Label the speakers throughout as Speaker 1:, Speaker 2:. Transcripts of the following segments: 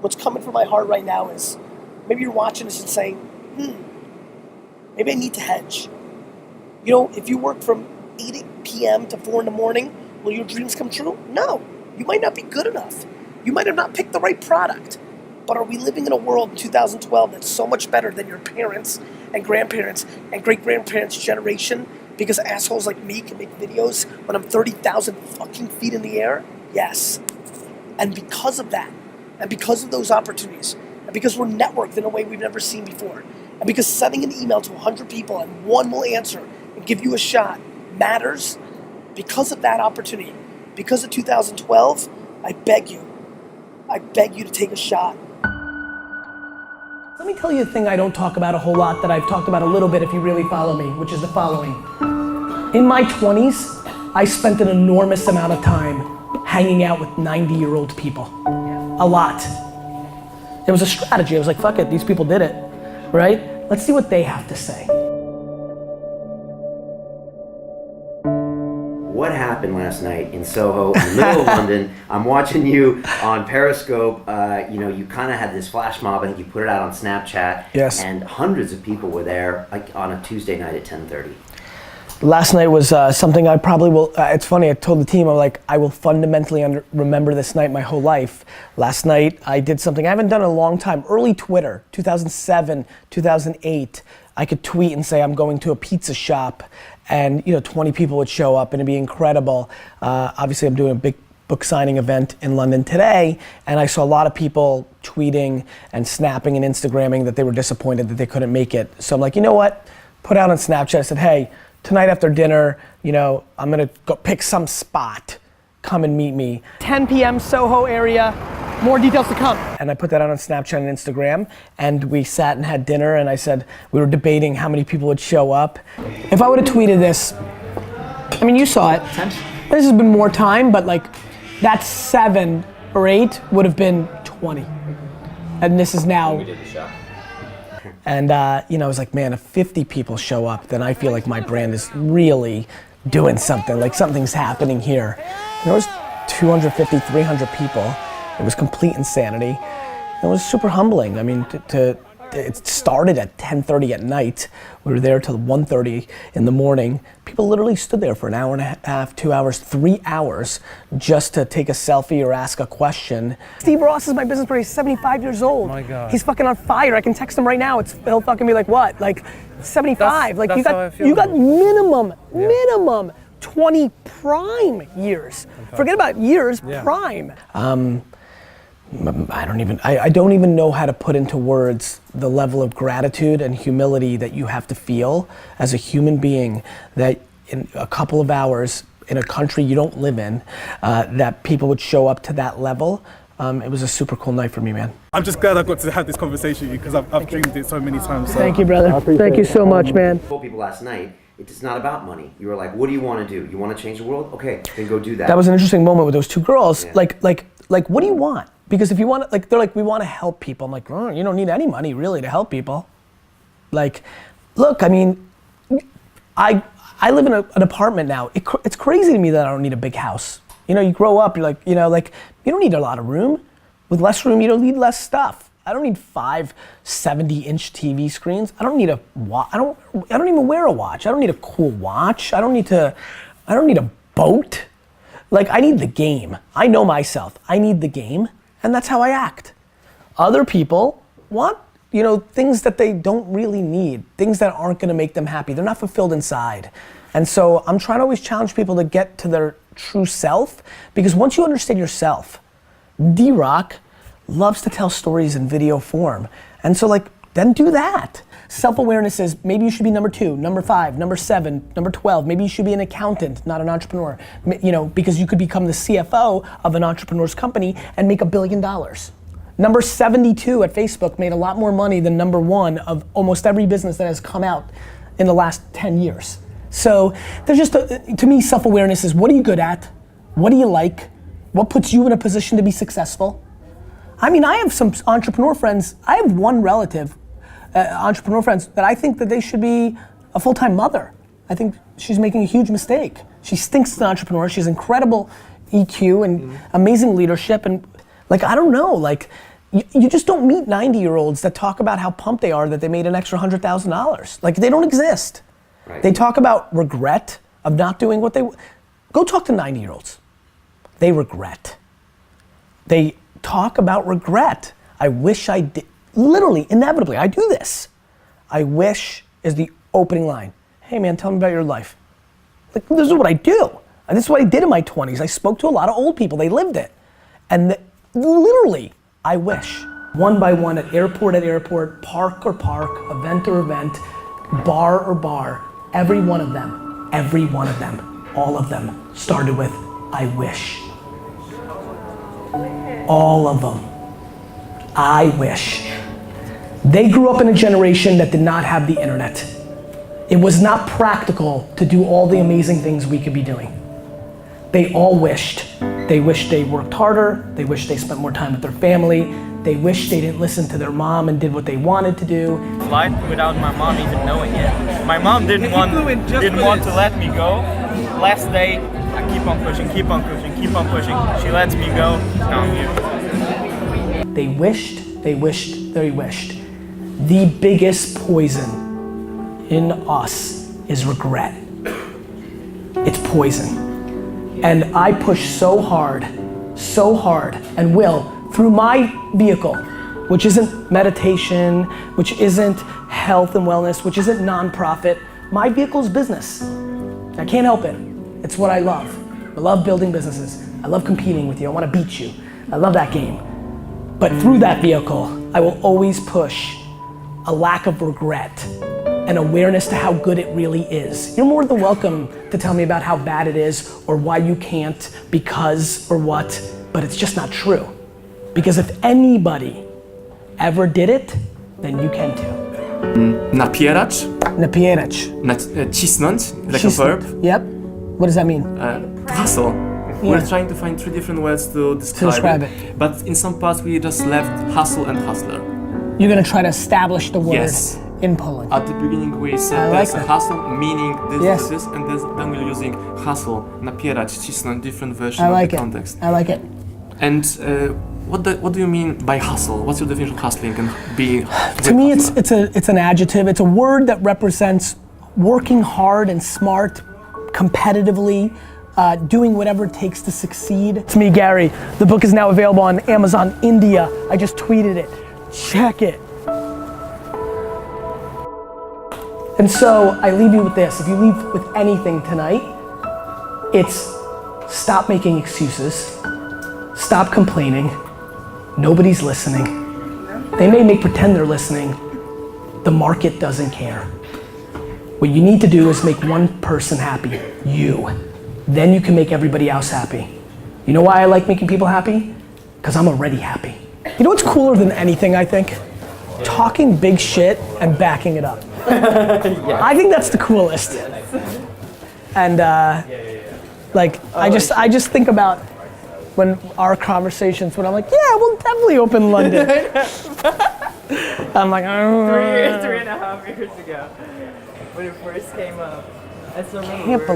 Speaker 1: what's coming from my heart right now is, maybe you're watching this and saying, maybe I need to hedge. You know, if you work from 8 p.m. to 4 in the morning, will your dreams come true? No, you might not be good enough. You might have not picked the right product. But are we living in a world in 2012 that's so much better than your parents and grandparents and great-grandparents' generation because assholes like me can make videos when I'm 30,000 fucking feet in the air? Yes. And because of that, and because of those opportunities, and because we're networked in a way we've never seen before, and because sending an email to 100 people and one will answer and give you a shot matters, because of that opportunity, because of 2012, I beg you to take a shot.
Speaker 2: Let me tell you a thing I don't talk about a whole lot that I've talked about a little bit if you really follow me, which is the following. In my 20s, I spent an enormous amount of time hanging out with 90-year-old people. A lot. It was a strategy. I was like, fuck it, these people did it, right? Let's see what they have to say.
Speaker 3: What happened last night in Soho, in the middle of London? I'm watching you on Periscope. You kind of had this flash mob. I think you put it out on Snapchat.
Speaker 2: Yes.
Speaker 3: And hundreds of people were there, like on a Tuesday night at 10:30.
Speaker 2: Last night was something I probably will, it's funny, I told the team, I'm like, I will fundamentally remember this night my whole life. Last night I did something I haven't done in a long time. Early Twitter, 2007, 2008, I could tweet and say I'm going to a pizza shop and 20 people would show up and it'd be incredible. Obviously I'm doing a big book signing event in London today, and I saw a lot of people tweeting and snapping and Instagramming that they were disappointed that they couldn't make it. So I'm like, you know what? Put out on Snapchat, I said, hey, tonight after dinner, I'm gonna go pick some spot. Come and meet me. 10 p.m. Soho area, more details to come. And I put that out on Snapchat and Instagram, and we sat and had dinner, and I said, we were debating how many people would show up. If I would've tweeted this, I mean, you saw it. This has been more time, but like, that 7 or 8 would have been 20. And this is now. We did the show. And I was like, man, if 50 people show up, then I feel like my brand is really doing something, like something's happening here. And there was 250, 300 people. It was complete insanity. It was super humbling. I mean, it started at 10:30 at night. We were there till 1:30 in the morning. People literally stood there for an hour and a half, 2 hours, 3 hours just to take a selfie or ask a question. Steve Ross is my business partner. He's 75 years old. Oh my God. He's fucking on fire. I can text him right now. He'll fucking be like, what? Like 75. That's you got minimum 20 prime years. Okay. Forget about years, prime. I don't even know how to put into words the level of gratitude and humility that you have to feel as a human being, that in a couple of hours in a country you don't live in, that people would show up to that level. It was a super cool night for me, man.
Speaker 4: I'm just glad I got to have this conversation with you because I've dreamed it so many times. So.
Speaker 2: Thank you, brother. Thank you so much, man.
Speaker 3: I told people last night, it's not about money. You were like, what do you want to do? You want to change the world? Okay, then go do that.
Speaker 2: That was an interesting moment with those two girls. Yeah. Like, what do you want? Because if you want to, they're like, we want to help people. I'm like, oh, you don't need any money really to help people. Like, look, I mean, I live in an apartment now. It's crazy to me that I don't need a big house. You grow up, you're like, you don't need a lot of room. With less room, you don't need less stuff. I don't need 5 70-inch TV screens. I don't need a watch. I don't even wear a watch. I don't need a cool watch. I don't need a boat. Like, I need the game. I know myself. I need the game. And that's how I act. Other people want, things that they don't really need, things that aren't gonna make them happy. They're not fulfilled inside. And so I'm trying to always challenge people to get to their true self, because once you understand yourself, D-Rock loves to tell stories in video form. And so then do that. Self-awareness is maybe you should be number 2, number 5, number 7, number 12. Maybe you should be an accountant, not an entrepreneur. Because you could become the CFO of an entrepreneur's company and make $1 billion. Number 72 at Facebook made a lot more money than number 1 of almost every business that has come out in the last 10 years. So there's just, to me, self-awareness is what are you good at? What do you like? What puts you in a position to be successful? I mean, I have some entrepreneur friends. I have one relative, entrepreneur friends, that I think that they should be a full-time mother. I think she's making a huge mistake. She stinks as an entrepreneur. She has incredible EQ and amazing leadership. And I don't know, You just don't meet 90-year-olds that talk about how pumped they are that they made an extra $100,000. Like, they don't exist.
Speaker 3: Right.
Speaker 2: They talk about regret of not doing what they, go talk to 90-year-olds. They regret. They talk about regret. I wish I did, literally, inevitably, I do this. I wish is the opening line. Hey man, tell me about your life. Like, this is what I do. And this is what I did in my 20s. I spoke to a lot of old people, they lived it. And literally, I wish. One by one, at airport, park or park, event or event, bar or bar, every one of them, all of them started with, I wish. All of them. I wish. They grew up in a generation that did not have the internet. It was not practical to do all the amazing things we could be doing. They all wished. They wished they worked harder. They wished they spent more time with their family. They wished they didn't listen to their mom and did what they wanted to do.
Speaker 5: Flight without my mom even knowing it. My mom didn't want to let me go. Last day, I keep on pushing. She lets me go. Now I'm here.
Speaker 2: They wished. The biggest poison in us is regret. It's poison. And I push so hard, and will, through my vehicle, which isn't meditation, which isn't health and wellness, which isn't nonprofit. My vehicle's business. I can't help it. It's what I love. I love building businesses. I love competing with you. I want to beat you. I love that game. But through that vehicle, I will always push a lack of regret and awareness to how good it really is. You're more than welcome to tell me about how bad it is or why you can't, because or what, but it's just not true. Because if anybody ever did it, then you can too.
Speaker 6: Napierać. Cisnąć, like a verb.
Speaker 2: Yep. What does that mean?
Speaker 6: To hustle.
Speaker 2: Yeah.
Speaker 6: We're trying to find 3 different words to describe it. But in some parts we just left hustle and hustler.
Speaker 2: You're gonna try to establish the word
Speaker 6: Yes.
Speaker 2: in Poland.
Speaker 6: At the beginning we said
Speaker 2: I like
Speaker 6: there's
Speaker 2: that.
Speaker 6: a hustle, meaning this,
Speaker 2: Yes.
Speaker 6: this, and then we're using hustle, napierać, cisnąć, different version
Speaker 2: I
Speaker 6: of
Speaker 2: like
Speaker 6: the
Speaker 2: it.
Speaker 6: context.
Speaker 2: I like it.
Speaker 6: And what do you mean by hustle? What's your definition of hustling and being?
Speaker 2: To me, it's an adjective. It's a word that represents working hard and smart, competitively, doing whatever it takes to succeed. It's me, Gary. The book is now available on Amazon India. I just tweeted it. Check it. And so I leave you with this. If you leave with anything tonight, it's stop making excuses. Stop complaining. Nobody's listening. They may pretend they're listening. The market doesn't care. What you need to do is make one person happy, you. Then you can make everybody else happy. You know why I like making people happy? Because I'm already happy. You know what's cooler than anything, I think? Talking big shit and backing it up. I think that's the coolest. And I just think about when our conversations, when I'm like, yeah, we'll definitely open London. I'm like, oh.
Speaker 7: 3.5 years ago, when it first came up. That's so
Speaker 2: Can't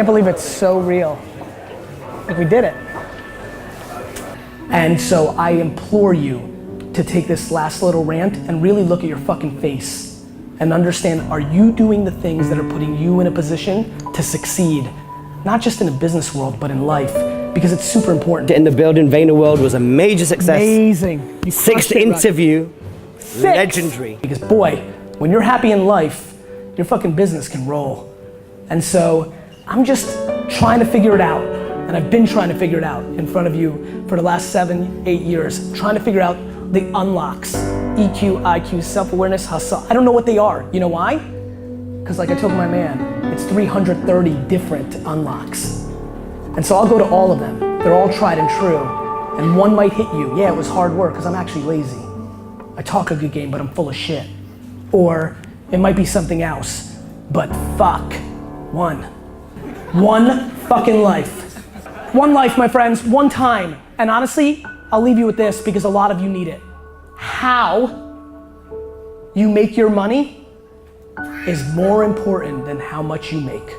Speaker 2: believe it's so real. Like, we did it. And so I implore you to take this last little rant and really look at your fucking face and understand, are you doing the things that are putting you in a position to succeed? Not just in a business world, but in life, because it's super important.
Speaker 8: In the building, Vayner World was a major success.
Speaker 2: Amazing. You
Speaker 8: 6th
Speaker 2: crushed it, Roger.
Speaker 8: interview,
Speaker 2: 6.
Speaker 8: legendary.
Speaker 2: Because boy, when you're happy in life, your fucking business can roll. And so I'm just trying to figure it out. And I've been trying to figure it out in front of you for the last 7-8 years, trying to figure out the unlocks, EQ, IQ, self-awareness, hustle. I don't know what they are. You know why? Because like I told my man, it's 330 different unlocks. And so I'll go to all of them. They're all tried and true. And one might hit you. Yeah, it was hard work because I'm actually lazy. I talk a good game, but I'm full of shit. Or it might be something else. But fuck, one fucking life. One life, my friends, one time. And honestly, I'll leave you with this because a lot of you need it. How you make your money is more important than how much you make.